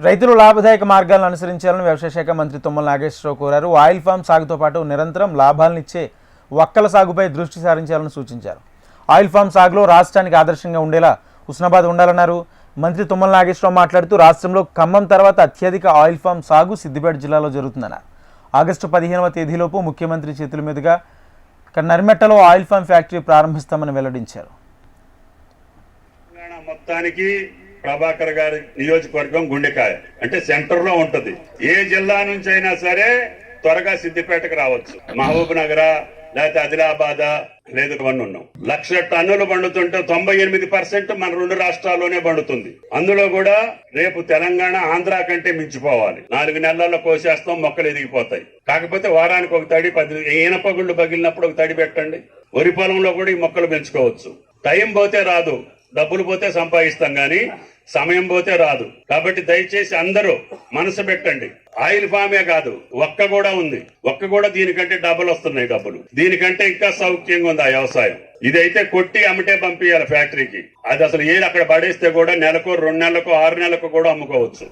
రైతులు లాభదాయక మార్గాలను అనుసరించాలని వ్యవసాయ శాఖ మంత్రి తుమ్మల నాగేశ్వరరావు కోరారు. ఆయిల్ ఫామ్ సాగుతో పాటు నిరంతరం లాభాలనిచ్చే ఒక్కల సాగుపై దృష్టి సారించాలని సూచించారు. ఆయిల్ ఫామ్ సాగులో రాష్ట్రానికి ఆదర్శంగా ఉండేలా హుస్నాబాద్ ఉండాలన్నారు. మంత్రి తుమ్మల నాగేశ్వరరావు మాట్లాడుతూ రాష్ట్రంలో ఖమ్మం తర్వాత అత్యధిక ఆయిల్ ఫామ్ సాగు సిద్దిపేట జిల్లాలో జరుగుతుందన్నారు. ఆగస్టు 15వ తేదీలోపు ముఖ్యమంత్రి చేతుల మీదుగా నర్మెట్టలో ఆయిల్ ఫామ్ ఫ్యాక్టరీ ప్రారంభిస్తామని వెల్లడించారు. మొత్తానికి ప్రభాకర్ గారి నియోజకవర్గం గుండెకాయ అంటే సెంటర్ లో ఉంటది. ఏ జిల్లా నుంచి అయినా సరే త్వరగా సిద్దిపేటకు రావచ్చు. మహబూబ్ నగర లేకపోతే ఆదిలాబాద్ లేదు ఉన్నాం. 1,00,000 టన్నులు పండుతుంటే 98% మన 2 రాష్ట్రాల్లోనే పండుతుంది. అందులో కూడా రేపు తెలంగాణ ఆంధ్ర కంటే మించిపోవాలి. 4 నెలల్లో కోసేస్తాం, మొక్కలు ఎదిగిపోతాయి. కాకపోతే వారానికి ఒక తడి 10 ఈనపగుళ్ళు పగిలినప్పుడు ఒక తడి పెట్టండి. వరి పొలంలో కూడా ఈ మొక్కలు పెంచుకోవచ్చు. టైం పోతే రాదు, డబ్బులు పోతే సంపాదిస్తాం గాని సమయం పోతే రాదు. కాబట్టి దయచేసి అందరూ మనసు పెట్టండి. ఆయిల్ ఫామే కాదు, ఒక్క కూడా ఉంది. ఒక్క కూడా దీనికంటే డబ్బులు వస్తున్నాయి. డబ్బులు దీనికంటే ఇంకా సౌఖ్యంగా ఉంది ఆ వ్యవసాయం. ఇదైతే కొట్టి అమ్మటే పంపించాలి ఫ్యాక్టరీకి. అది అసలు అక్కడ పడేస్తే కూడా నెలకు 2 నెలలకు 6 నెలలకు కూడా అమ్ముకోవచ్చు.